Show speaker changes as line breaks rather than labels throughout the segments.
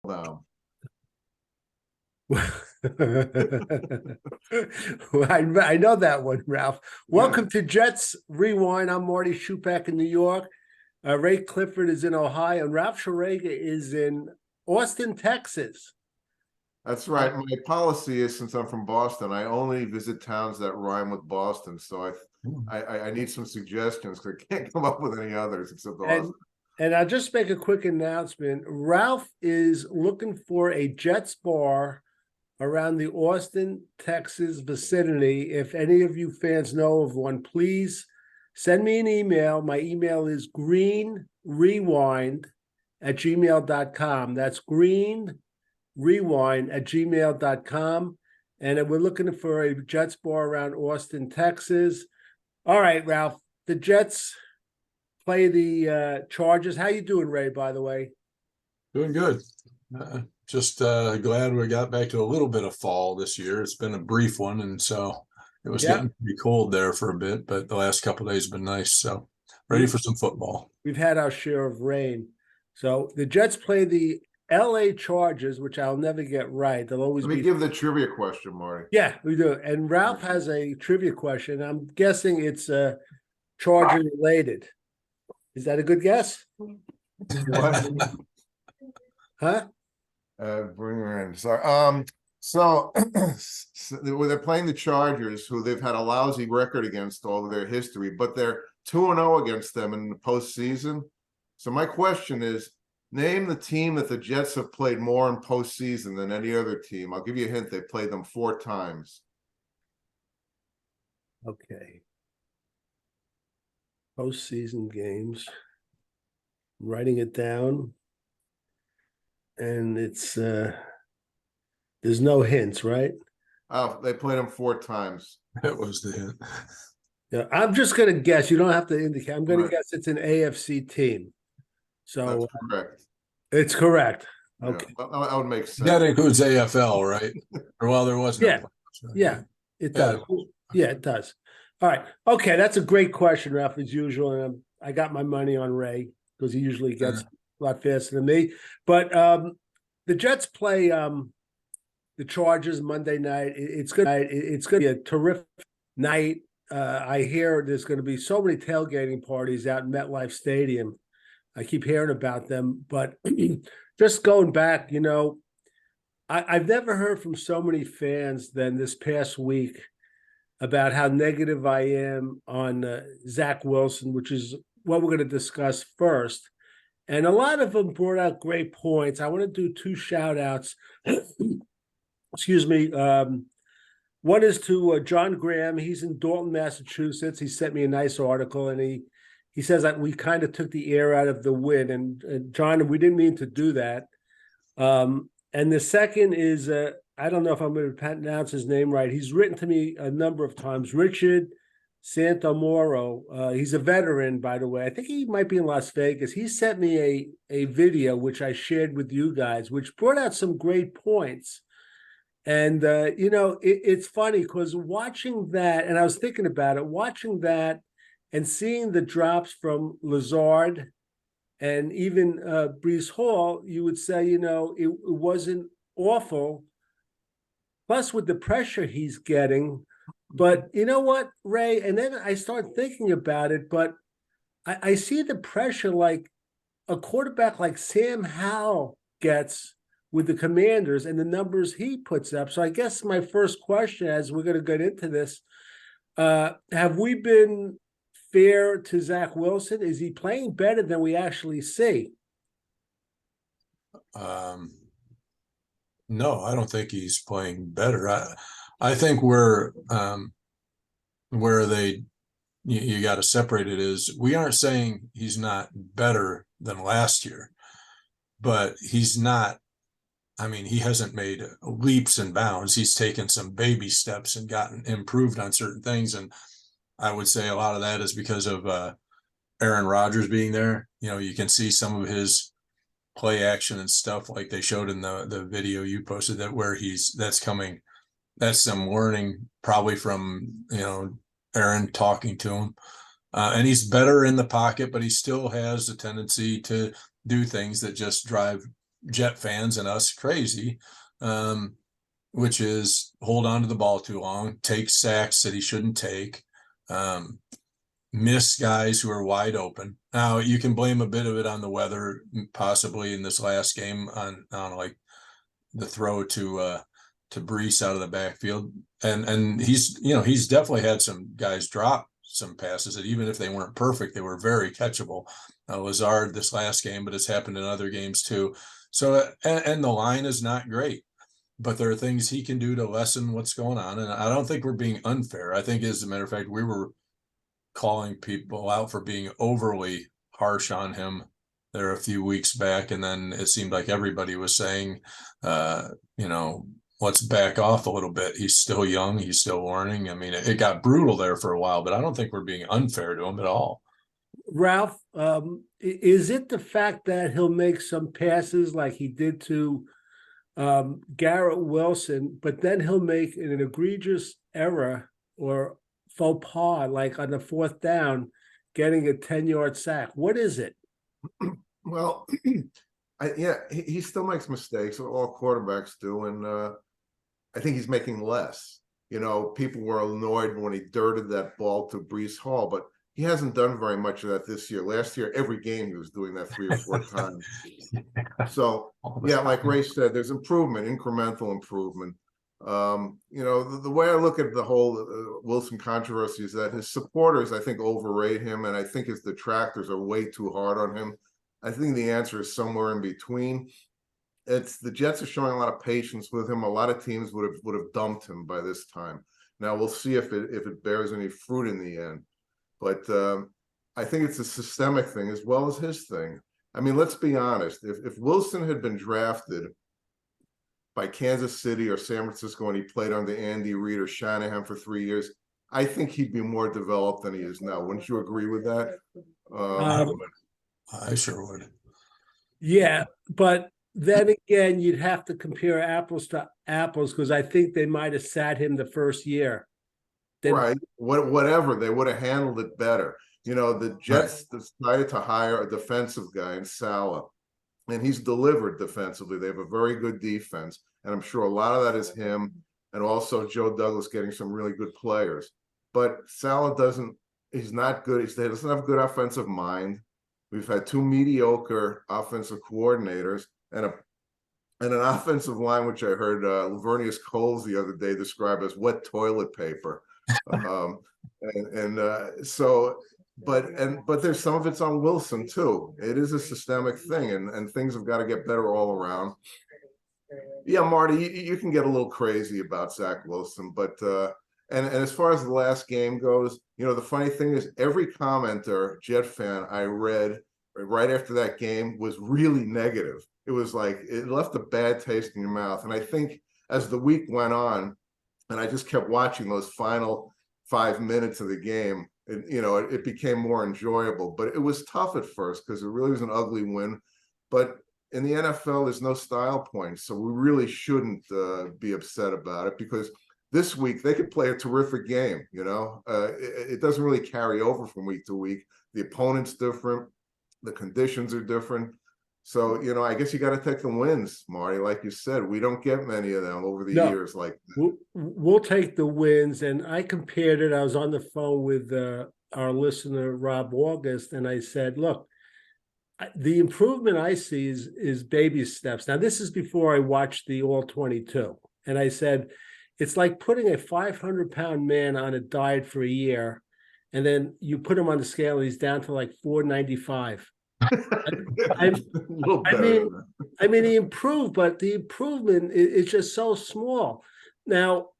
down.
Well, I know that one, Ralph.
Yeah,
Welcome to Jets Rewind. I'm Marty Schupak in New York. Ray Clifford is in Ohio, and Ralph Sharega is in Austin, Texas.
that's right. My policy is, since I'm from Boston, I only visit towns that rhyme with Boston. So I need some suggestions because I can't come up with any others except
And
Austin.
and I'll just make a quick announcement. Ralph is looking for a Jets bar around the Austin, Texas vicinity. If any of you fans know of one, please send me an email. My email is greenrewind@gmail.com. That's greenrewind@gmail.com. And we're looking for a Jets bar around Austin, Texas. All right, Ralph. The Jets play the Chargers. How you doing, Ray, by the way?
Doing good. Just glad we got back to a little bit of fall this year. It's been a brief one, and so it was getting pretty cold there for a bit, but the last couple of days have been nice. So ready for some football.
We've had our share of rain. So the Jets play the LA Chargers, which I'll never get right. They'll always
Let me give the trivia question, Marty.
Yeah, we do. And Ralph has a trivia question. I'm guessing it's Charger related. Is that a good guess?
What?
Huh?
Bring her in. Sorry. So they're playing the Chargers, who they've had a lousy record against all of their history, but they're 2-0 against them in the postseason. So my question is, name the team that the Jets have played more in postseason than any other team. I'll give you a hint. They played them 4 times.
Okay. Postseason games. I'm writing it down. And it's there's no hints, right?
They played them 4 times.
That was the hint.
Yeah, I'm just gonna guess. You don't have to indicate. I'm gonna
Right.
guess it's an AFC team. So
That's correct.
it's correct.
Yeah,
Okay.
well, that would make sense.
That includes AFL, right? Or well, there was no
Yeah.
playoffs, right?
Yeah, it does. Yeah, it does. All right. Okay, that's a great question, Ralph, as usual. And I got my money on Ray because he usually gets a lot faster than me. But the Jets play the Chargers Monday night. It's good. It's going to be a terrific night. I hear there's going to be so many tailgating parties out in MetLife Stadium. I keep hearing about them, but just going back, I've never heard from so many fans than this past week about how negative I am on Zach Wilson, which is what we're going to discuss first. And a lot of them brought out great points. I want to do 2 shout outs. Excuse me. One is to John Graham. He's in Dalton, Massachusetts. He sent me a nice article, and he says that we kind of took the air out of the win. And John, we didn't mean to do that. And the second is, I don't know if I'm going to pronounce his name right. He's written to me a number of times. Richard Santamoro. He's a veteran, by the way. I think he might be in Las Vegas. He sent me a video, which I shared with you guys, which brought out some great points. And, it's funny because watching that, and I was thinking about it, watching that and seeing the drops from Lazard and even Breece Hall, you would say, it wasn't awful. Plus, with the pressure he's getting. But you know what, Ray? And then I start thinking about it, but I see the pressure like a quarterback like Sam Howell gets with the Commanders and the numbers he puts up. So I guess my first question, as we're going to get into this, have we been fair to Zach Wilson? Is he playing better than we actually see?
No, I don't think he's playing better. I think where you got to separate it is, we aren't saying he's not better than last year, but he's not. I mean, he hasn't made leaps and bounds. He's taken some baby steps and gotten improved on certain things. And I would say a lot of that is because of Aaron Rodgers being there. You can see some of his play action and stuff like they showed in the video you posted, that's some learning probably from, Aaron talking to him. And he's better in the pocket, but he still has a tendency to do things that just drive Jet fans and us crazy, which is hold on to the ball too long, take sacks that he shouldn't take, miss guys who are wide open. Now you can blame a bit of it on the weather, possibly in this last game on like the throw to Brees out of the backfield. And he's definitely had some guys drop some passes that even if they weren't perfect, they were very catchable. Lazard this last game, but it's happened in other games too. So, and the line is not great, but there are things he can do to lessen what's going on. And I don't think we're being unfair. I think, as a matter of fact, we were calling people out for being overly harsh on him there a few weeks back. And then it seemed like everybody was saying, let's back off a little bit. He's still young. He's still learning. I mean, it got brutal there for a while, but I don't think we're being unfair to him at all.
Ralph, is it the fact that he'll make some passes like he did to Garrett Wilson, but then he'll make an egregious error or faux pas, like on the 4th down, getting a 10-yard sack? What is it?
Well, he still makes mistakes. All quarterbacks do, and I think he's making less. People were annoyed when he dirted that ball to Brees Hall, but he hasn't done very much of that this year. Last year, every game he was doing that 3 or 4 times. So, like Ray said, there's improvement, incremental improvement. The way I look at the whole Wilson controversy is that his supporters, I think, overrate him, and I think his detractors are way too hard on him. I think the answer is somewhere in between. It's the Jets are showing a lot of patience with him. A lot of teams would have dumped him by this time. Now we'll see if it bears any fruit in the end. But I think it's a systemic thing as well as his thing. I mean, let's be honest. If Wilson had been drafted by Kansas City or San Francisco and he played under Andy Reid or Shanahan for 3 years, I think he'd be more developed than he is now. Wouldn't you agree with that?
I sure would.
Yeah, but then again, you'd have to compare apples to apples because I think they might have sat him the first year.
Right. Whatever, they would have handled it better. The Jets decided to hire a defensive guy in Salah, and he's delivered defensively. They have a very good defense, and I'm sure a lot of that is him and also Joe Douglas getting some really good players. But Salah he's not good. He doesn't have good offensive mind. We've had 2 mediocre offensive coordinators and an offensive line, which I heard Lavernius Coles the other day describe as wet toilet paper. But there's some of it's on Wilson too. It is a systemic thing, and things have got to get better all around. Yeah, Marty, you can get a little crazy about Zach Wilson, but and as far as the last game goes, the funny thing is every commenter, Jet fan I read right after that game was really negative. It was like it left a bad taste in your mouth. And I think as the week went on, and I just kept watching those final 5 minutes of the game, it became more enjoyable. But it was tough at first because it really was an ugly win. But in the NFL, there's no style points, so we really shouldn't be upset about it because this week they could play a terrific game. It doesn't really carry over from week to week. The opponent's different, the conditions are different. So, I guess you got to take the wins, Marty. Like you said, we don't get many of them over the years like that.
We'll take the wins. And I compared it. I was on the phone with our listener, Rob August, and I said, look, the improvement I see is baby steps. Now, this is before I watched the All 22. And I said, it's like putting a 500-pound man on a diet for a year, and then you put him on the scale, and he's down to like 495. I mean, he improved, but the improvement is just so small. Now,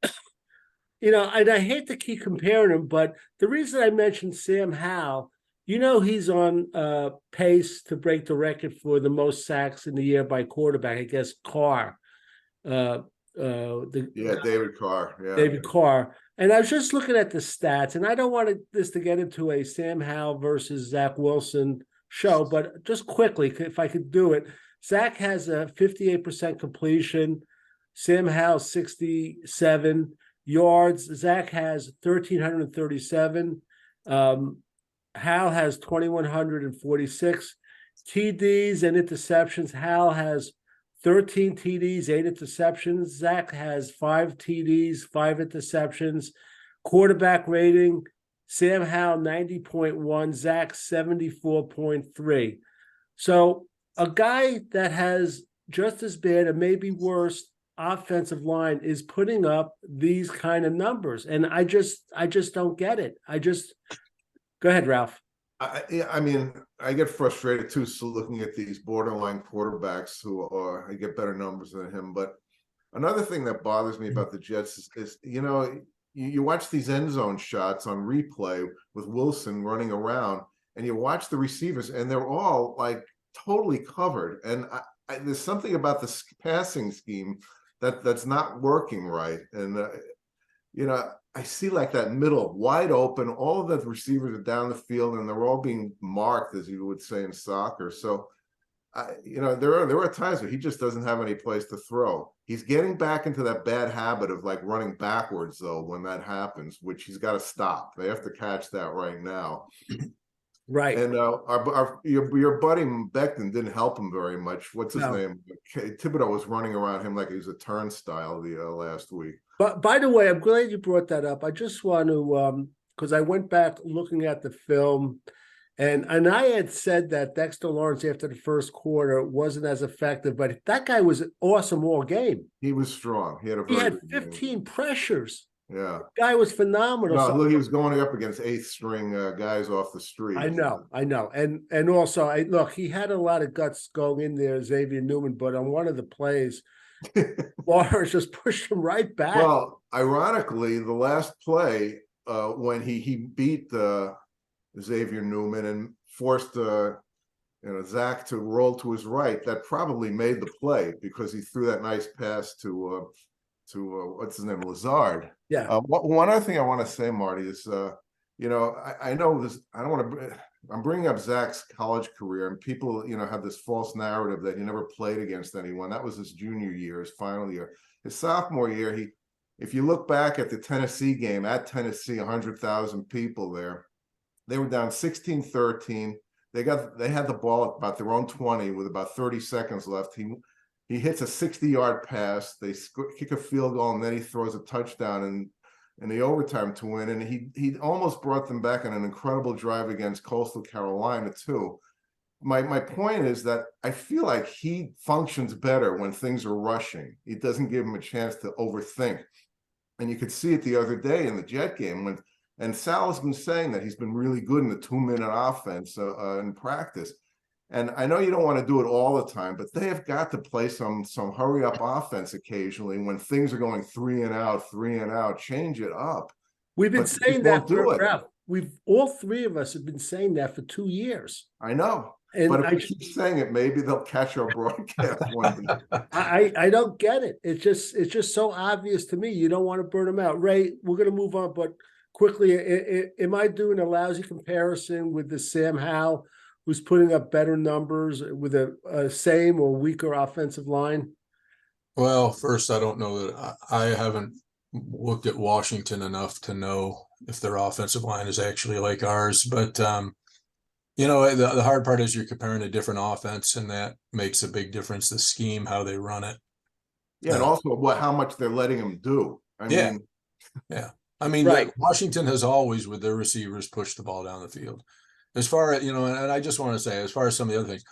and I hate to keep comparing him, but the reason I mentioned Sam Howell, he's on pace to break the record for the most sacks in the year by quarterback. I guess Carr.
David Carr. Yeah.
David Carr. And I was just looking at the stats, and I don't want this to get into a Sam Howell versus Zach Wilson show, but just quickly, if I could do it, Zach has a 58% completion, Sam Howell 67 yards. Zach has 1,337. Howell has 2,146 TDs and interceptions. Howell has 13 TDs, 8 interceptions. Zach has 5 TDs, 5 interceptions. Quarterback rating, Sam Howell 90.1, Zach 74.3. So a guy that has just as bad and maybe worse offensive line is putting up these kind of numbers. And I just don't get it. Go ahead, Ralph.
I mean, I get frustrated too. So looking at these borderline quarterbacks who I get better numbers than him. But another thing that bothers me about the Jets is you watch these end zone shots on replay with Wilson running around, and you watch the receivers, and they're all like totally covered. And there's something about the passing scheme that's not working right. And I see like that middle wide open, all of the receivers are down the field and they're all being marked, as you would say in soccer. So, there are times where he just doesn't have any place to throw. He's getting back into that bad habit of like running backwards though, when that happens, which he's got to stop. They have to catch that right now.
Right.
And your buddy Beckton didn't help him very much. What's his name? Thibodeau was running around him like he was a turnstile the last week.
But by the way, I'm glad you brought that up. I just want to, because I went back looking at the film, and I had said that Dexter Lawrence after the first quarter wasn't as effective, but that guy was awesome all game.
He was strong. He had
15 pressures.
Yeah,
the guy was phenomenal.
No, look, he was going up against 8th string guys off the street.
I know, and also, he had a lot of guts going in there, Xavier Newman, but on one of the plays, Lawrence just pushed him right back.
Well, ironically, the last play when he beat Xavier Newman and forced Zach to roll to his right, that probably made the play because he threw that nice pass to what's his name, Lazard.
Yeah.
One other thing I want to say, Marty, is I know this. I don't want to. I'm bringing up Zach's college career, and people, have this false narrative that he never played against anyone. That was his junior year, his final year. His sophomore year, if you look back at the Tennessee game at Tennessee, 100,000 people there, they were down 16-13. They had the ball at about their own 20 with about 30 seconds left. He hits a 60-yard pass. They kick a field goal, and then he throws a touchdown in the overtime to win. And he almost brought them back on an incredible drive against Coastal Carolina too. My point is that I feel like he functions better when things are rushing. It doesn't give him a chance to overthink. And you could see it the other day in the Jet game and Sal has been saying that he's been really good in the 2-minute offense in practice. And I know you don't want to do it all the time, but they have got to play some hurry up offense occasionally when things are going 3 and out, change it up.
We've been saying that for Ralph. All three of us have been saying that for 2 years.
I know. But if we keep saying it, maybe they'll catch our broadcast one day.
I don't get it. It's just so obvious to me. You don't want to burn them out. Ray, we're going to move on, but quickly, am I doing a lousy comparison with the Sam Howell, who's putting up better numbers with a same or weaker offensive line?
Well, first, I don't know that I haven't looked at Washington enough to know if their offensive line is actually like ours. But, the hard part is you're comparing a different offense, and that makes a big difference. The scheme, how they run it.
Yeah, and also how much they're letting them do.
I mean,
right.
Washington has always, with their receivers, pushed the ball down the field. As far as, and I just want to say, as far as some of the other things,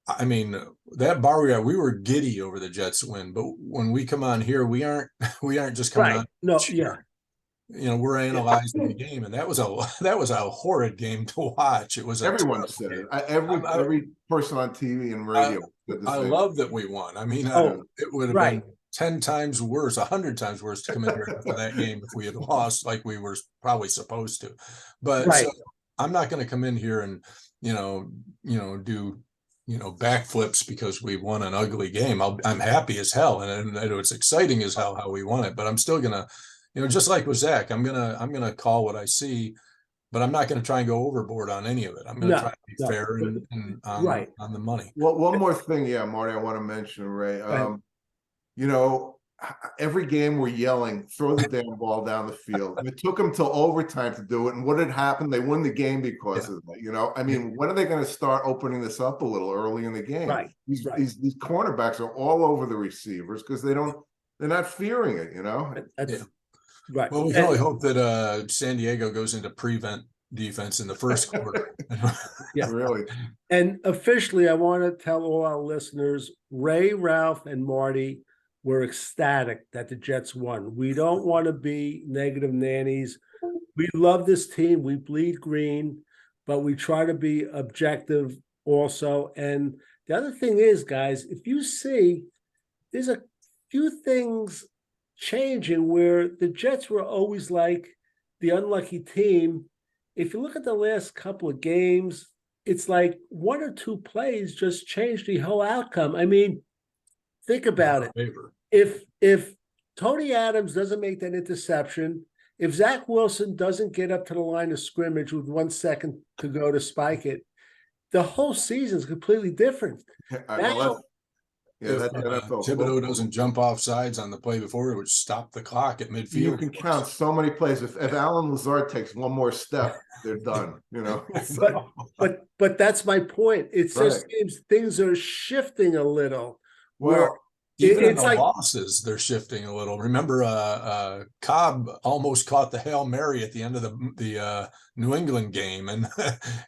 I mean, that Barrier, we were giddy over the Jets win, but when we come on here, we aren't just coming on.
No, yeah.
We're analyzing the game, and that was a horrid game to watch. It was
everyone said it. Every person on TV and radio.
I love that we won. I mean, it would have been 10 times worse, 100 times worse to come in here for that game if we had lost like we were probably supposed to. But so I'm not going to come in here and do backflips because we won an ugly game. I'm happy as hell, and it's exciting as hell how we won it. But I'm still gonna, just like with Zach, I'm gonna call what I see, but I'm not gonna try and go overboard on any of it. I'm gonna try to be fair and on the money.
Well, one more thing, Marty, I want to mention, Ray. every game we're yelling, throw the damn ball down the field. And it took them till overtime to do it. And what had happened? They won the game because of that. You know, I mean, when are they going to start opening this up a little early in the game?
Right.
These cornerbacks are all over the receivers because they're not fearing it, you know?
Right.
Well, we can only hope that San Diego goes into prevent defense in the first quarter.
Yeah,
really.
And officially, I want to tell all our listeners, Ray, Ralph, and Marty were ecstatic that the Jets won. We don't want to be negative nannies. We love this team. We bleed green, but we try to be objective also. And the other thing is, guys, if you see, there's a few things changing where the Jets were always like the unlucky team. If you look at the last couple of games, it's like one or two plays just changed the whole outcome. I mean, think about it. If Tony Adams doesn't make that interception, if Zach Wilson doesn't get up to the line of scrimmage with 1 second to go to spike it, the whole season is completely different.
If Thibodeau doesn't jump off sides on the play before, it would stop the clock at midfield.
You can count so many plays. If Alan Lazard takes one more step, they're done. You know.
but that's my point. It just seems things are shifting a little.
Well, even in the losses, they're shifting a little. Remember, Cobb almost caught the Hail Mary at the end of the New England game, and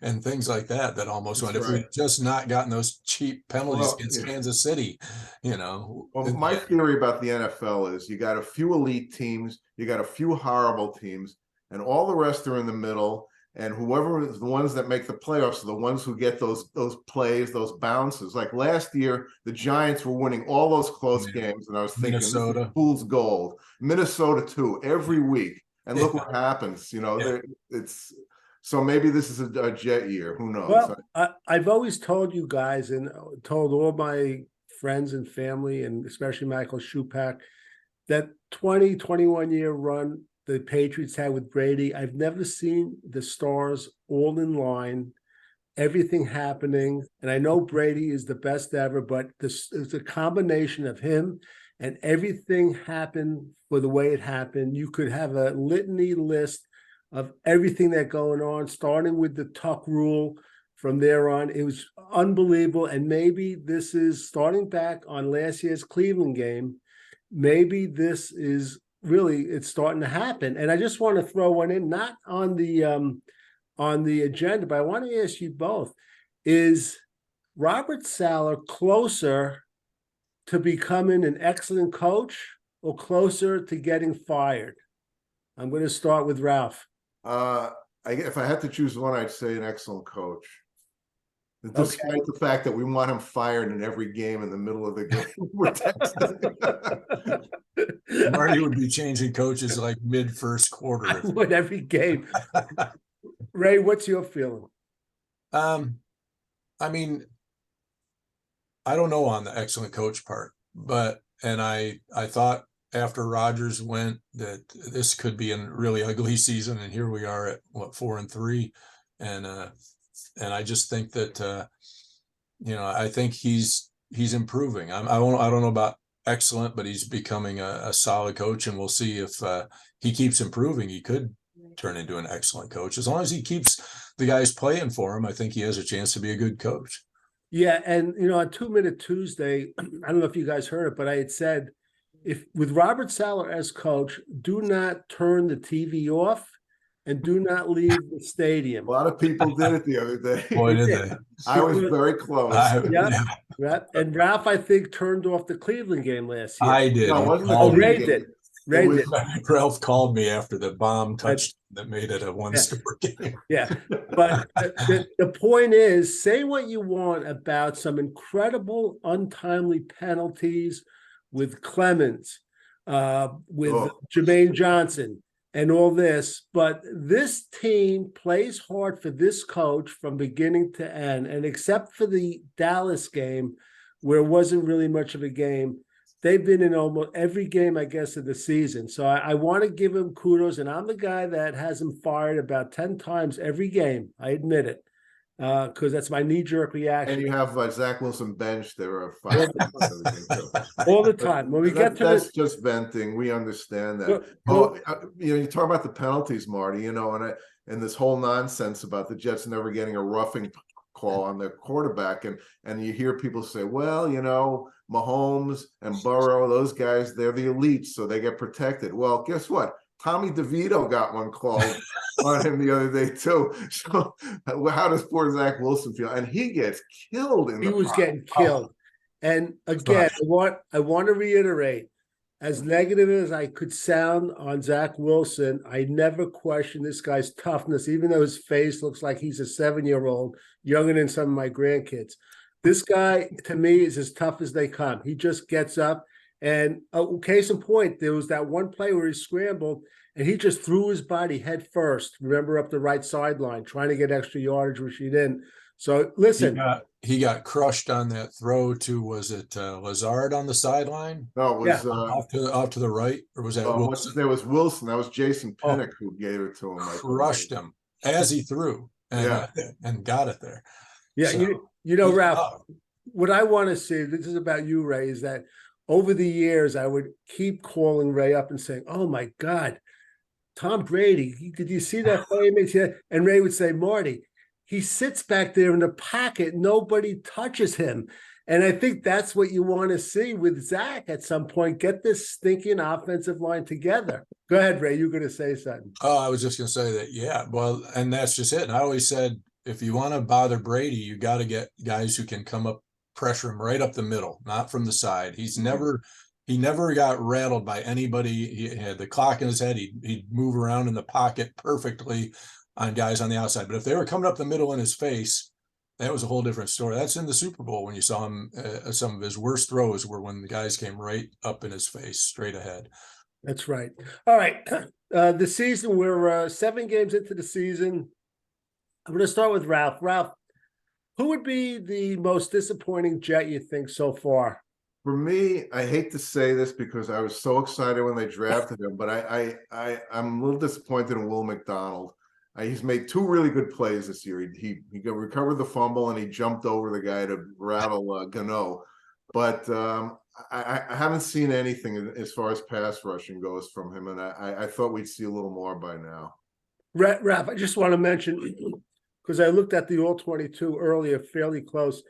and things like that almost went. If we'd just not gotten those cheap penalties against Kansas City, you know.
Well, my theory about the NFL is you got a few elite teams, you got a few horrible teams, and all the rest are in the middle. And whoever is the ones that make the playoffs are the ones who get those plays, those bounces. Like last year, the Giants were winning all those close games, and I was thinking, Minnesota, fool's gold. Minnesota too, every week. And look what happens. You know, it's so maybe this is a Jet year. Who knows?
Well, I've always told you guys, and told all my friends and family, and especially Michael Schupak, that 21 year run the Patriots had with Brady, I've never seen the stars all in line, everything happening. And I know Brady is the best ever, but this is a combination of him and everything happened for the way it happened. You could have a litany list of everything that's going on, starting with the Tuck rule. From there on, it was unbelievable. And maybe this is starting back on last year's Cleveland game. Maybe this is really, it's starting to happen. And I just want to throw one in, not on the agenda, but I want to ask you both, is Robert Saleh closer to becoming an excellent coach or closer to getting fired? I'm going to start with Ralph.
If I had to choose one, I'd say an excellent coach. Despite the fact that we want him fired in every game in the middle of the game, we're texting.
Marty would be changing coaches like mid-first quarter.
I would every game. Ray, what's your feeling?
I mean, I don't know on the excellent coach part, but I thought after Rodgers went that this could be a really ugly season, and here we are at 4-3, and I just think that I think he's improving. I don't know about excellent, but he's becoming a solid coach, and we'll see if he keeps improving. He could turn into an excellent coach as long as he keeps the guys playing for him. I think he has a chance to be a good coach.
Yeah, and on 2 Minute Tuesday, I don't know if you guys heard it, but I had said, if with Robert Saleh as coach, do not turn the TV off and do not leave the stadium.
A lot of people did it the other day.
Boy, did they.
I was very close.
Yeah. And Ralph, I think, turned off the Cleveland game last year.
I did.
No, Ray did.
Ralph called me after the bomb touched that made it a one-score game.
Yeah, but the point is, say what you want about some incredible untimely penalties with Clemens, with Jermaine Johnson, and all this, but this team plays hard for this coach from beginning to end. And except for the Dallas game, where it wasn't really much of a game, they've been in almost every game, I guess, of the season. So I want to give him kudos. And I'm the guy that has him fired about 10 times every game. I admit it. because that's my knee-jerk
And
reaction
you have Zach Wilson bench. There are 5 everything too.
all the
But
time. When we get to
that's
this,
just venting. We understand that.
well,
Oh, you talk about the penalties, Marty. And this whole nonsense about the Jets never getting a roughing call on their quarterback, and you hear people say, well, Mahomes and Burrow, those guys, they're the elites, so they get protected. Well, guess what? Tommy DeVito got one called on him the other day too. So how does poor Zach Wilson feel? And he gets killed in
he
the
was getting
Oh.
killed. And again, I want to reiterate, as negative as I could sound on Zach Wilson, I never questioned this guy's toughness, even though his face looks like he's a 7-year-old, younger than some of my grandkids. This guy, to me, is as tough as they come. He just gets up. And case in point, there was that one play where he scrambled and he just threw his body head first, remember, up the right sideline, trying to get extra yardage, which he didn't. So listen,
he got crushed on that throw to, was it Lazard on the sideline?
No, it was
Off to the right, or was that Wilson?
There was Wilson. That was Jason Pinnock who gave it to him.
Crushed him as he threw, and got it there.
Yeah,
so,
Ralph, what I want to see, this is about you, Ray, is that over the years, I would keep calling Ray up and saying, oh my God, Tom Brady, did you see that play? And Ray would say, Marty, he sits back there in the pocket. Nobody touches him. And I think that's what you want to see with Zach at some point. Get this stinking offensive line together. Go ahead, Ray. You're going to say something.
Oh, I was just going to say that. Yeah. Well, and that's just it. And I always said, if you want to bother Brady, you got to get guys who can come up, pressure him right up the middle, not from the side. He never got rattled by anybody. He had the clock in his head. He'd move around in the pocket perfectly on guys on the outside. But if they were coming up the middle in his face, that was a whole different story. That's in the Super Bowl when you saw him. Some of his worst throws were when the guys came right up in his face, straight ahead.
That's right. All right. The season, we're 7 games into the season. I'm going to start with Ralph. Ralph, who would be the most disappointing Jet you think so far?
For me, I hate to say this because I was so excited when they drafted him, but I'm a little disappointed in Will McDonald. He's made 2 really good plays this year. He recovered the fumble and he jumped over the guy to rattle Gano. But I haven't seen anything as far as pass rushing goes from him, and I thought we'd see a little more by now.
Ralph, I just want to mention, because I looked at the All-22 earlier, fairly close.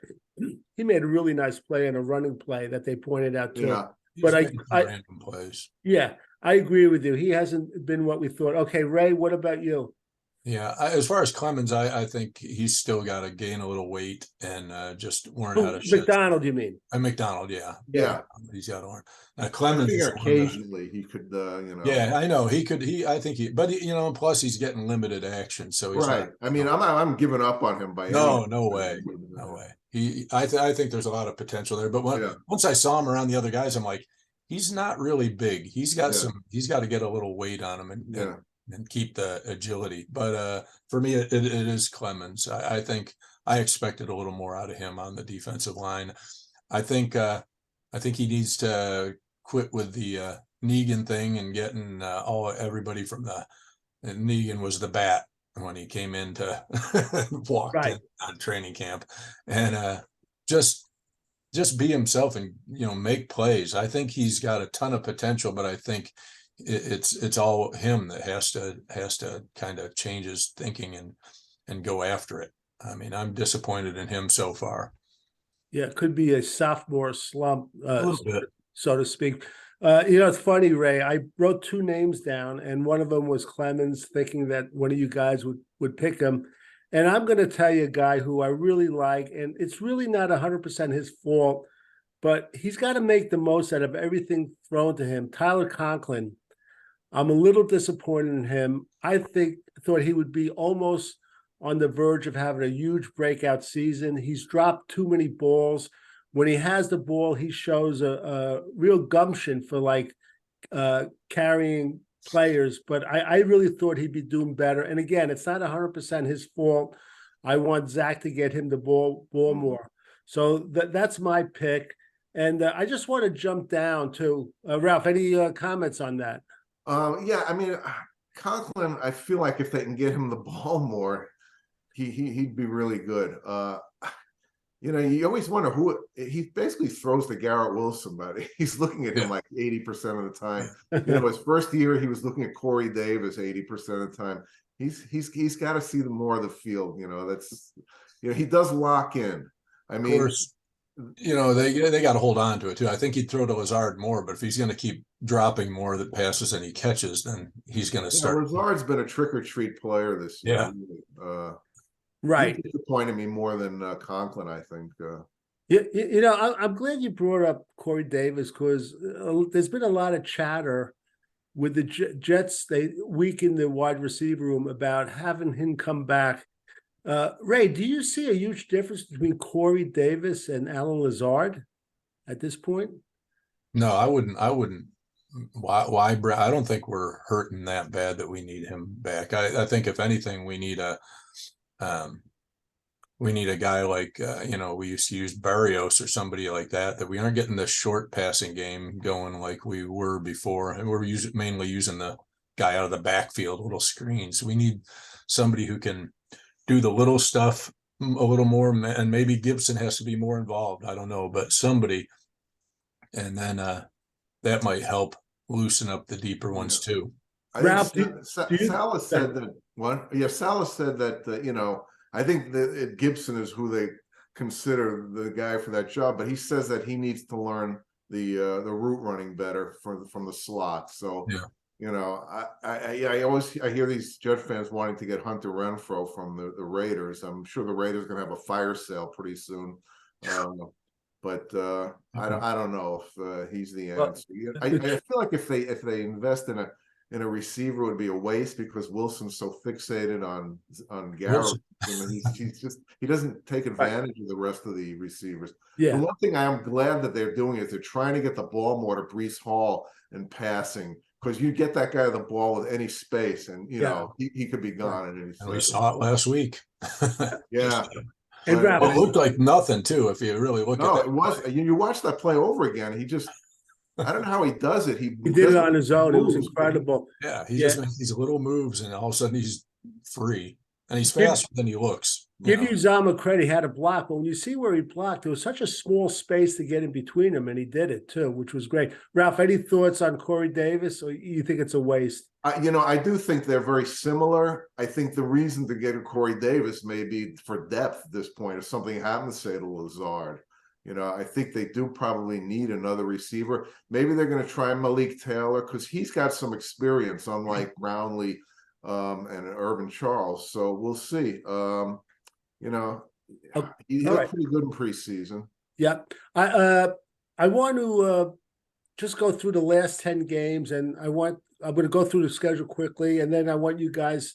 He made a really nice play and a running play that they pointed out too.
Yeah.
But
random plays.
Yeah, I agree with you. He hasn't been what we thought. Okay, Ray, what about you?
Yeah, as far as Clemens, I think he's still got to gain a little weight and just learn how to shoot.
McDonald, you mean?
McDonald, yeah. He's got to learn. Clemens,
occasionally he could,
Yeah, I know he could. I think but plus he's getting limited action, so he's
right. I'm giving up on him by
no way. I think there's a lot of potential there. But once I saw him around the other guys, I'm like, he's not really big. He's got he's got to get a little weight on him and keep the agility. But for me, it is Clemens. I think I expected a little more out of him on the defensive line. I think he needs to quit with the Negan thing and getting everybody from and Negan was the bat when he came in to walked in on training camp, and just be himself and make plays. I think he's got a ton of potential, but I think it's all him that has to kind of change his thinking and go after it. I mean, I'm disappointed in him so far.
Yeah, it could be a sophomore slump,
A little bit,
so to speak. It's funny, Ray. I wrote 2 names down, and one of them was Clemens, thinking that one of you guys would pick him. And I'm going to tell you a guy who I really like, and it's really not 100% his fault, but he's got to make the most out of everything thrown to him. Tyler Conklin. I'm a little disappointed in him. I thought he would be almost on the verge of having a huge breakout season. He's dropped too many balls. When he has the ball, he shows a real gumption for carrying players. But I really thought he'd be doing better. And again, it's not 100% his fault. I want Zach to get him the ball more. So that's my pick. And I just want to jump down to Ralph. Any comments on that?
Conklin, I feel like if they can get him the ball more, he'd be really good. You know, you always wonder who he basically throws to Garrett Wilson, but he's looking at him like 80% of the time. You know, his first year he was looking at Corey Davis 80% of the time. He's got to see the more of the field. You know, that's, you know, he does lock in. I
Of
mean,
course, you know, they got to hold on to it too. I think he'd throw to Lazard more, but if he's going to keep dropping more of the passes than he catches, then he's going to
yeah,
start.
Lazard's been a trick or treat player this year.
Yeah.
Really.
Right.
He disappointed me more than Conklin, I think.
You know, I'm glad you brought up Corey Davis because there's been a lot of chatter with the Jets. They weakened the wide receiver room about having him come back. Ray, do you see a huge difference between Corey Davis and Alan Lazard at this point?
No, I wouldn't. Why? I don't think we're hurting that bad that we need him back. I think if anything, we need a guy like you know, we used to use Barrios or somebody like that. That we aren't getting the short passing game going like we were before, and we're mainly using the guy out of the backfield, little screens. We need somebody who can do the little stuff a little more, and maybe Gibson has to be more involved. I don't know, but somebody, and then that might help loosen up the deeper ones too.
I
Ralph,
think Salas said that one. Yeah, Salas said that you know, I think that Gibson is who they consider the guy for that job, but he says that he needs to learn the route running better from the slot. So
Yeah.
you know, I hear these Jet fans wanting to get Hunter Renfrow from the Raiders. I'm sure the Raiders are gonna have a fire sale pretty soon. But I don't know if he's the answer. I feel like if they invest in a receiver, it would be a waste because Wilson's so fixated on Garrett. He doesn't take advantage of the rest of the receivers.
Yeah.
The one thing I am glad that they're doing is they're trying to get the ball more to Breece Hall and passing, because you get that guy the ball with any space, and you know he could be gone at any second.
And we saw it last week.
Yeah.
And Ralph,
It looked like nothing too, if you really look at that.
It was. You watch that play over again. He just, I don't know how he does it. He
did it on his own. It was incredible.
Yeah, he just makes these little moves, and all of a sudden he's free, and he's faster than he looks.
Give Uzama credit, he had a block, but when you see where he blocked, there was such a small space to get in between him, and he did it too, which was great. Ralph, any thoughts on Corey Davis, or you think it's a waste?
You know, I do think they're very similar. I think the reason to get a Corey Davis may be for depth at this point. If something happens, say to Lazard, you know, I think they do probably need another receiver. Maybe they're going to try Malik Taylor because he's got some experience, unlike Brownlee and Irvin Charles. So we'll see. You know, he looked pretty good in preseason.
Yeah, I want to just go through the last 10 games, and I'm going to go through the schedule quickly, and then I want you guys.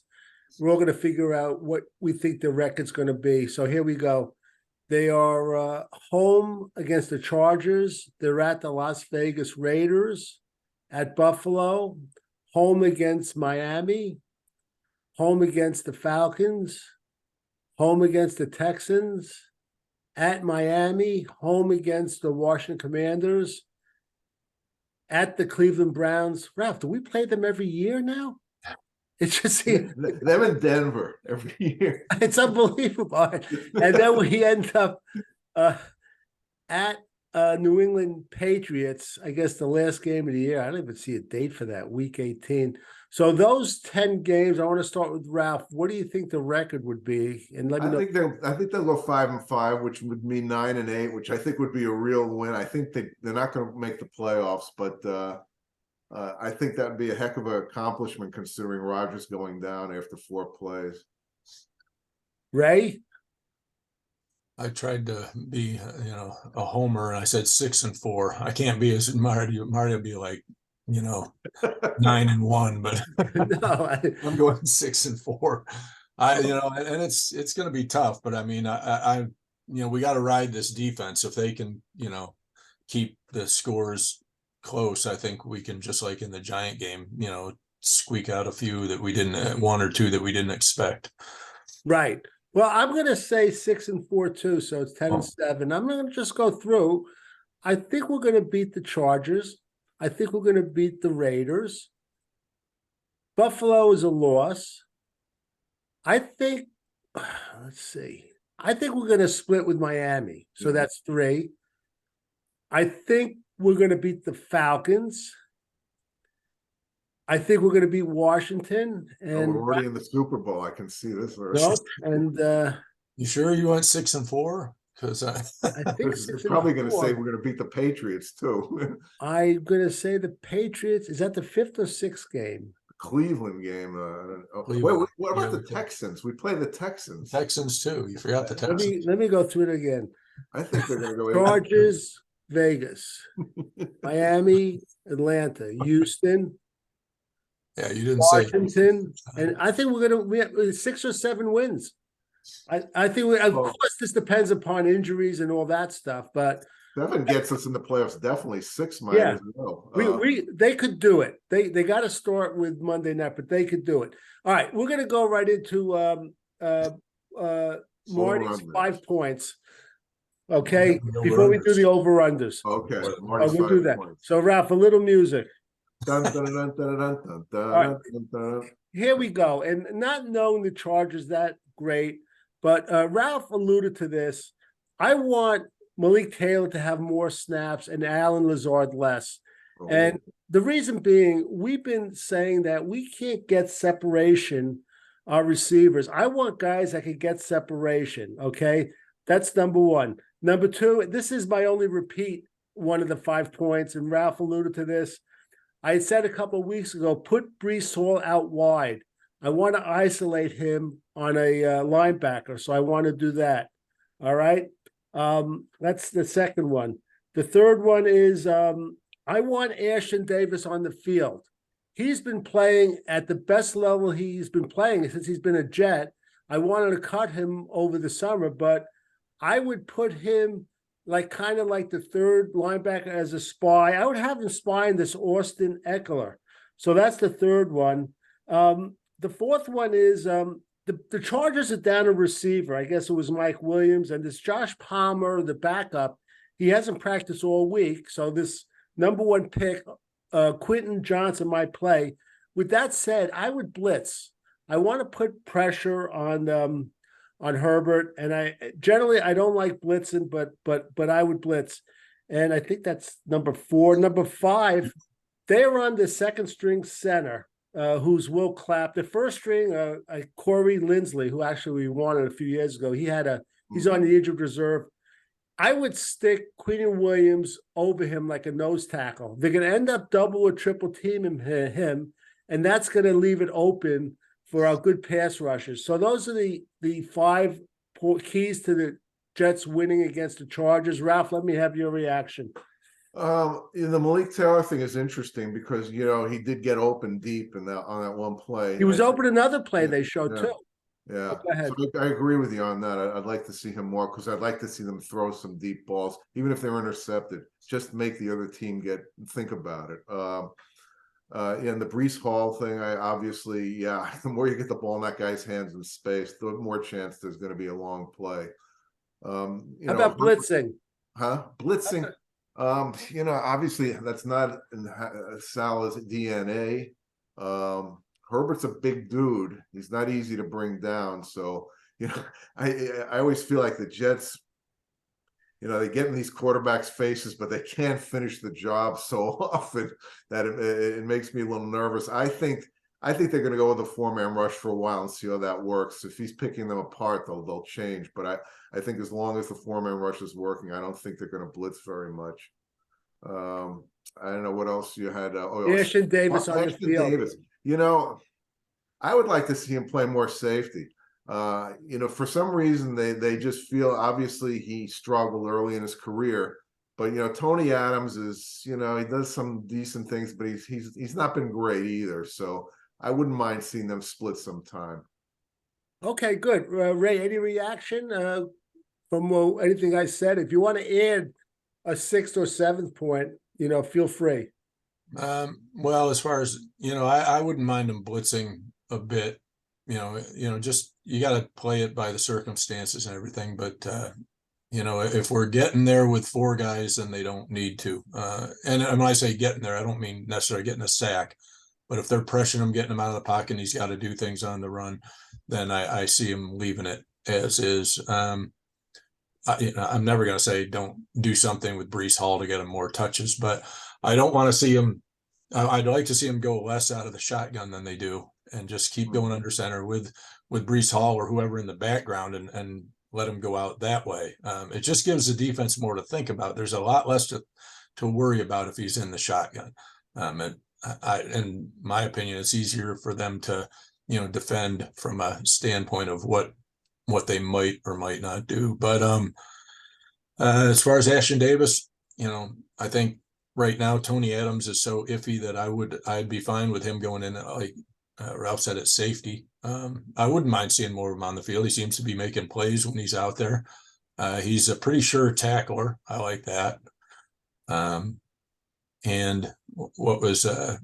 We're all going to figure out what we think the record's going to be. So here we go. They are home against the Chargers. They're at the Las Vegas Raiders, at Buffalo, home against Miami, home against the Falcons, home against the Texans, at Miami, home against the Washington Commanders, at the Cleveland Browns. Ralph, do we play them every year now? It's just
them in Denver every year.
It's unbelievable. And then we end up at New England Patriots, I guess the last game of the year. I don't even see a date for that, week 18. So those 10 games, I want to start with Ralph. What do you think the record would be? And let me know.
I think they'll go 5-5, which would mean 9-8, which I think would be a real win. I think they're not going to make the playoffs, but I think that'd be a heck of an accomplishment considering Rodgers going down after 4 plays.
Ray?
I tried to be, a homer, and I said 6-4. I can't be as Marty. Marty will be like, 9-1, but
No,
I'm going 6-4. And it's going to be tough, but I mean, I we got to ride this defense. If they can, keep the scores close, I think we can, just like in the Giant game, squeak out a few that we didn't, 1 or 2 that we didn't expect.
Right. Well, I'm going to say 6-4 too, so it's 10-7. I'm going to just go through. I think we're going to beat the Chargers. I think we're going to beat the Raiders. Buffalo is a loss. I think let's see. I think we're going to split with Miami. So
Mhm.
that's 3. I think we're going to beat the Falcons. I think we're going to beat Washington
Oh, we're
and
already in the Super Bowl. I can see this.
no, and
You sure you went 6-4? Because
I think
It's
6 and
probably going to say
4.
we're going to beat the Patriots too.
I'm going to say the Patriots. Is that the 5th or 6th game?
Cleveland game.
Cleveland.
What about
Yeah,
the Texans? We play the Texans.
Texans too. You forgot the
Let
Texans.
me go through it again.
I think they're going to go 8.
Chargers, Vegas, Miami, Atlanta, Houston,
Yeah, you didn't say
Washington, and I think we have 6 or 7 wins. I think of
Well,
course this depends upon injuries and all that stuff, but
7 gets us in the playoffs. Definitely 6 might
yeah,
as well.
they could do it. They got to start with Monday night, but they could do it. All right, we're gonna go right into Marty's
Over-unders.
5 points. Okay,
The
before we do
over-unders.
the over-unders.
Okay,
Well,
Marty's
We'll do
5
that.
points.
So Ralph, a little music.
Dun, dun, dun, dun, dun, dun, dun,
right.
dun, dun.
Here we go. And not knowing the Chargers that great, but Ralph alluded to this. I want Malik Taylor to have more snaps and Alan Lazard less.
Oh.
And the reason being, we've been saying that we can't get separation, our receivers. I want guys that can get separation. Okay. That's number 1. Number 2, this is my only repeat one of the 5 points, and Ralph alluded to this. I said a couple of weeks ago, put Brees Hall out wide. I want to isolate him on a linebacker, so I want to do that. All right. That's the second one. The third one is I want Ashton Davis on the field. He's been playing at the best level he's been playing since he's been a Jet. I wanted to cut him over the summer, but I would put him kind of like the third linebacker as a spy. I would have him spying this Austin Eckler. So that's the third one. The fourth one is the Chargers are down a receiver. I guess it was Mike Williams, and this Josh Palmer, the backup. He hasn't practiced all week. So this number 1 pick, Quentin Johnson might play. With that said, I would blitz. I want to put pressure on Herbert, and I generally don't like blitzing, but I would blitz, and I think that's number 4. Number 5, they are on the second string center, who's Will Clapp. The first string, Corey Linsley, who actually we wanted a few years ago. He's on the injured reserve. I would stick Quentin Williams over him like a nose tackle. They're going to end up double or triple teaming him, and that's going to leave it open for our good pass rushers. So those are the 5 keys to the Jets winning against the Chargers. Ralph, let me have your reaction.
The Malik Taylor thing is interesting because he did get open deep on that one play.
He was open another play they showed
yeah.
too.
Yeah,
Go ahead.
so I agree with you on that. I'd like to see him more because I'd like to see them throw some deep balls, even if they're intercepted. Just make the other team think about it. And the Brees Hall thing, the more you get the ball in that guy's hands in space, the more chance there's going to be a long play.
How about blitzing?
Huh? Blitzing. Obviously that's not in Salah's DNA. Herbert's a big dude. He's not easy to bring down. So, I always feel like the Jets, they get in these quarterbacks' faces, but they can't finish the job so often that it makes me a little nervous. I think they're going to go with a 4-man rush for a while and see how that works. If he's picking them apart, they'll change. But I think as long as the 4-man rush is working, I don't think they're going to blitz very much. I don't know what else you had.
Ashton Davis on the field.
Davis. I would like to see him play more safety. For some reason they just feel obviously he struggled early in his career, but Tony Adams is he does some decent things, but he's not been great either. So I wouldn't mind seeing them split sometime.
Okay, good. Ray, any reaction from anything I said? If you want to add a 6th or 7th point, feel free.
Well, as far as I wouldn't mind them blitzing a bit. Just you got to play it by the circumstances and everything. But if we're getting there with 4 guys, then they don't need to. And when I say getting there, I don't mean necessarily getting a sack. But if they're pressuring him, getting him out of the pocket, and he's got to do things on the run, then I see him leaving it as is. I'm never going to say don't do something with Breece Hall to get him more touches, but I don't want to see him. I'd like to see him go less out of the shotgun than they do, and just keep going under center with Breece Hall or whoever in the background, and let him go out that way. It just gives the defense more to think about. There's a lot less to worry about if he's in the shotgun. In my opinion, it's easier for them to, defend from a standpoint of what they might or might not do. But as far as Ashton Davis, I think right now Tony Adams is so iffy that I'd be fine with him going in, like Ralph said, at safety. I wouldn't mind seeing more of him on the field. He seems to be making plays when he's out there. He's a pretty sure tackler. I like that. And what was
Malik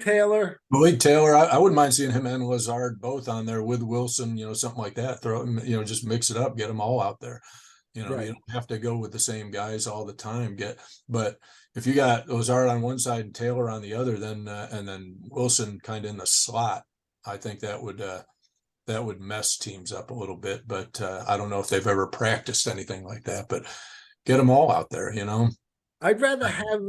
Taylor.
I wouldn't mind seeing him and Lazard both on there with Wilson, something like that. Throw him, just mix it up, get them all out there.
Right.
You don't have to go with the same guys all the time. But if you got Lazard on one side and Taylor on the other, then and then Wilson kind of in the slot, I think that would mess teams up a little bit. But I don't know if they've ever practiced anything like that. But get them all out there,
I'd rather have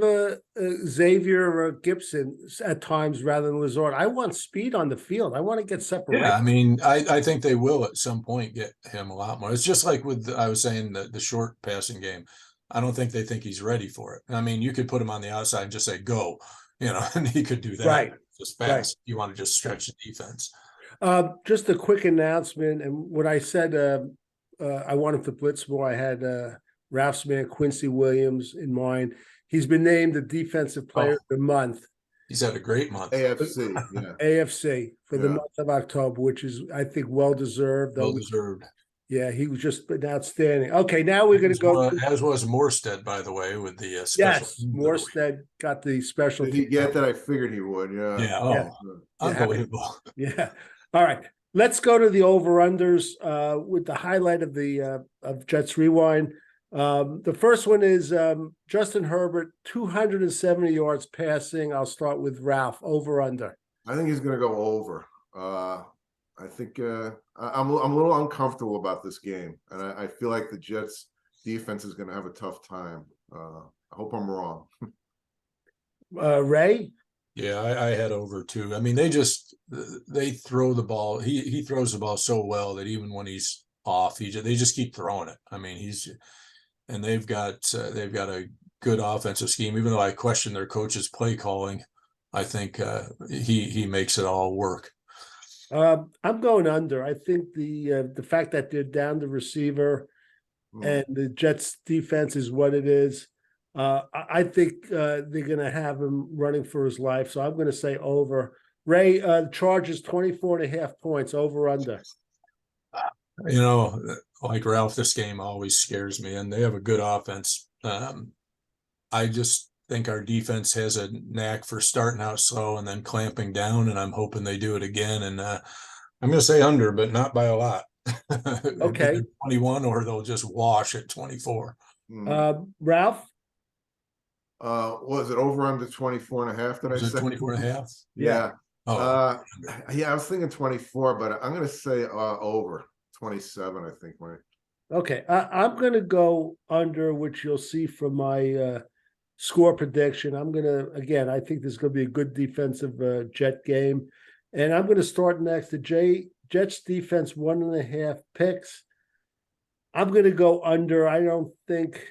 Xavier or Gibson at times rather than Lazard. I want speed on the field. I want to get separation.
Yeah, I mean, I think they will at some point get him a lot more. It's just like I was saying, the short passing game. I don't think they think he's ready for it. I mean, you could put him on the outside and just say, go, and he could do that
Right.
just fast. Right. You want to just stretch the defense.
Just a quick announcement. And when I said I wanted to blitz more, I had Ralph's man Quincy Williams in mind. He's been named the defensive player of the month.
He's had a great month.
AFC, yeah.
AFC for the month of October, which is, I think, well deserved.
Well deserved.
Yeah, he was just outstanding. Okay, now we're going to go.
As was Morstead, by the way, with the special.
Yes, Morstead got the special.
Did he get that? I figured he would. Yeah.
Yeah. Oh, yeah. Unbelievable.
Yeah. All right. Let's go to the over-unders with the highlight of the of Jets Rewind. The first one is Justin Herbert, 270 yards passing. I'll start with Ralph. Over under.
I think he's going to go over. I think I'm a little uncomfortable about this game, and I feel like the Jets defense is going to have a tough time. I hope I'm wrong.
Ray?
Yeah, I had over too. I mean, they throw the ball. He throws the ball so well that even when he's off, they just keep throwing it. I mean, and they've got a good offensive scheme. Even though I question their coach's play calling, I think he makes it all work.
I'm going under. I think the fact that they're down the receiver and the Jets defense is what it is. I think they're going to have him running for his life. So I'm going to say over. Ray, Chargers 24.5 points, over under.
Like Ralph, this game always scares me, and they have a good offense. I just think our defense has a knack for starting out slow and then clamping down, and I'm hoping they do it again. And I'm going to say under, but not by a lot.
Okay.
21, or they'll just wash at 24.
Ralph?
Was it over under 24.5? Did I say
24.5?
Yeah.
Oh,
yeah, I was thinking 24, but I'm going to say over 27, I think. Right.
Okay. I'm going to go under, which you'll see from my score prediction. I'm going to, again, I think this is going to be a good defensive Jet game. And I'm going to start next. The Jets defense, 1.5 picks. I'm going to go under. I don't think,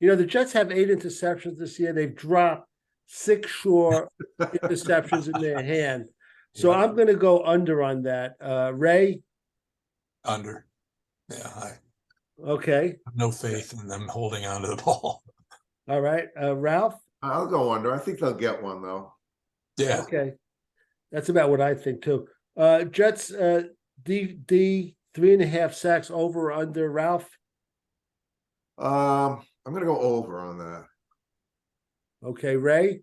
the Jets have 8 interceptions this year. They've dropped 6 sure interceptions in their hand. So I'm going to go under on that. Ray?
Under. Yeah.
Okay.
I have no faith in them holding on to the ball.
All right. Ralph?
I'll go under. I think they'll get one, though.
Yeah.
Okay. That's about what I think, too. Jets, D 3.5 sacks, over or under. Ralph?
I'm going to go over on that.
Okay. Ray?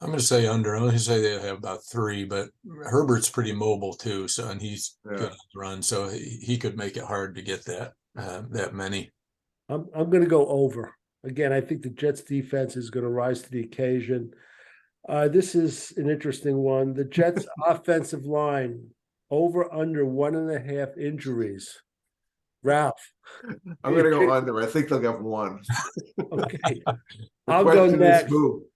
I'm going to say under. I'm going to say they have about 3, but Herbert's pretty mobile too. And he's good on the run. So he could make it hard to get that many.
I'm going to go over. Again, I think the Jets defense is going to rise to the occasion. This is an interesting one. The Jets offensive line over under 1.5 injuries. Ralph.
I'm gonna go under. I think they'll get one.
Okay.
The
I'll go
question is
next.
who?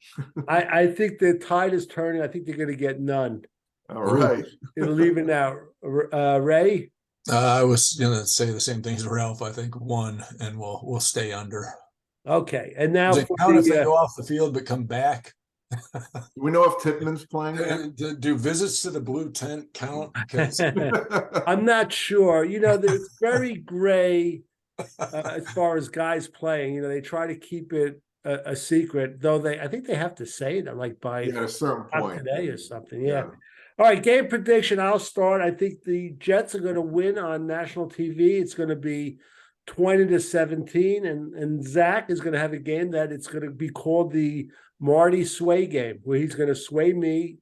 I think the tide is turning. I think they're going to get none.
All right.
It'll even out. Ray?
I was gonna say the same thing as Ralph. I think one, and we'll stay under.
Okay. And now
Does it
for
count if they
the,
go off the field but come back?
Do we know if Tippmann's playing yet?
Do visits to the blue tent count? Because
I'm not sure. It's very gray as far as guys playing. They try to keep it a secret, though I think they have to say it like by
Yeah, at a certain point.
today or something. Yeah. All right, game prediction. I'll start. I think the Jets are going to win on national TV. It's going to be 20-17, and Zach is going to have a game that it's going to be called the Marty sway game, where he's going to sway me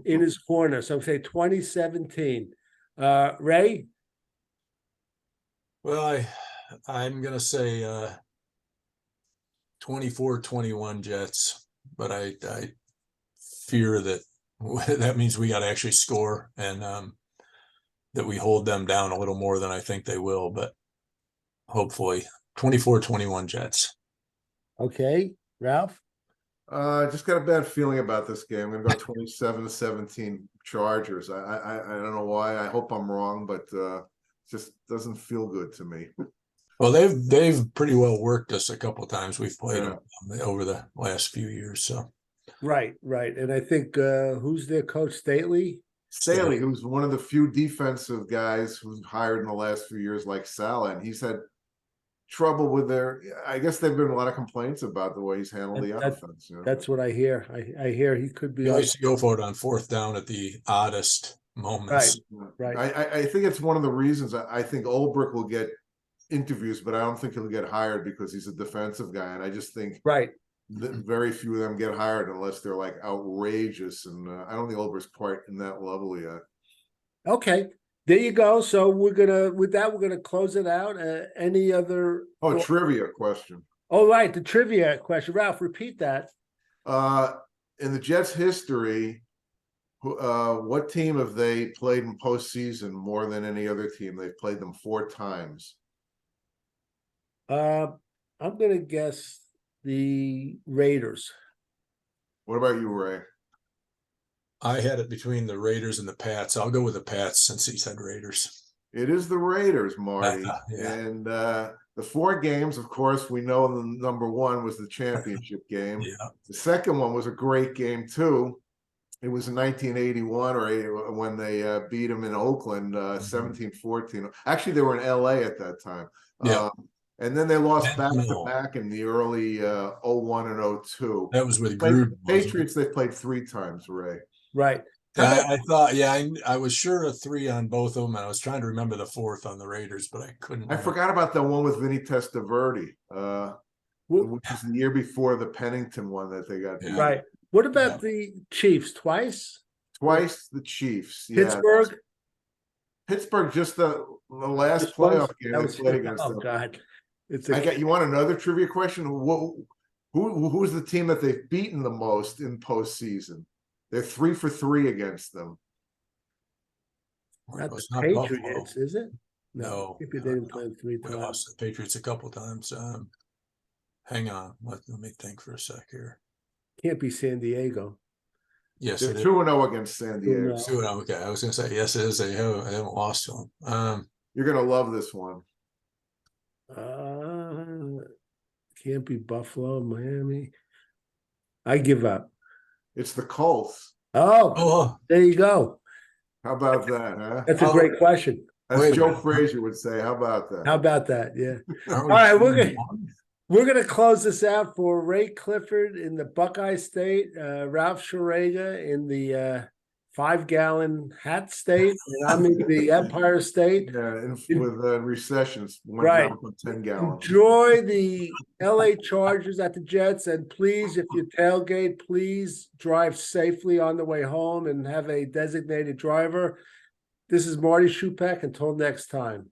in his corner. So say 2017. Ray?
well, I'm gonna say 24-21 Jets, but I fear that that means we got to actually score, and that we hold them down a little more than I think they will, but hopefully 24-21 Jets.
Okay. Ralph?
Just got a bad feeling about this game. I'm gonna go 27-17 Chargers. I don't know why. I hope I'm wrong, but just doesn't feel good to me.
Well, they've pretty well worked us a couple of times. We've played them over the last few years. So
Right. And I think who's their coach?
Staley, who's one of the few defensive guys who's hired in the last few years, like Salah, and he's had trouble with I guess there've been a lot of complaints about the way he's handled the offense.
That's what I hear. I hear he could be.
He likes to go for it on fourth down at the oddest moments.
Right.
I think it's one of the reasons I think Ulbrich will get interviews, but I don't think he'll get hired because he's a defensive guy, and I just think very few of them get hired unless they're like outrageous, and I don't think Ulbrich's quite in that level yet.
Okay, there you go. So we're gonna close it out. Any other?
Trivia question.
Oh, right, the trivia question. Ralph, repeat that.
In the Jets' history, what team have they played in postseason more than any other team? They've played them 4 times.
I'm gonna guess the Raiders.
What about you, Ray?
I had it between the Raiders and the Pats. I'll go with the Pats since he said Raiders.
It is the Raiders, Marty. And the 4 games, of course, we know the number 1 was the championship game. The second one was a great game too. It was in 1981 or when they beat them in Oakland, 17-14. Actually, they were in LA at that time. And then they lost back-to-back in the early 01 and 02.
That was with Gruden.
Patriots, they played 3 times, Ray.
Right.
I thought, I was sure of 3 on both of them. And I was trying to remember the 4th on the Raiders, but I couldn't.
I forgot about that one with Vinny Testaverde, which was the year before the Pennington one that they got.
Right. What about the Chiefs? Twice
the Chiefs. Pittsburgh, just the last playoff game they played against them.
Oh God.
You want another trivia question? Who's the team that they've beaten the most in postseason? They're 3 for 3 against them.
Not the Patriots, is it?
No.
They didn't play 3 times.
We lost the Patriots a couple times. Hang on. Let me think for a sec here.
Can't be San Diego.
Yes,
they're 2-0 against San Diego.
2-0. Okay, I was going to say yes. It is. They haven't lost to them.
You're going to love this one.
Can't be Buffalo, Miami. I give up.
It's the Colts.
Oh, there you go.
How about that, huh?
That's a great question.
As Joe Frazier would say, how about that?
How about that? Yeah. All right, we're gonna close this out for Ray Clifford in the Buckeye State, Ralph Schrager in the 5-gallon hat state, and I'm in the Empire State.
Yeah, with recessions,
right?
10 gallons.
Enjoy the LA Chargers at the Jets, and please, if you tailgate, please drive safely on the way home and have a designated driver. This is Marty Schupak. Until next time.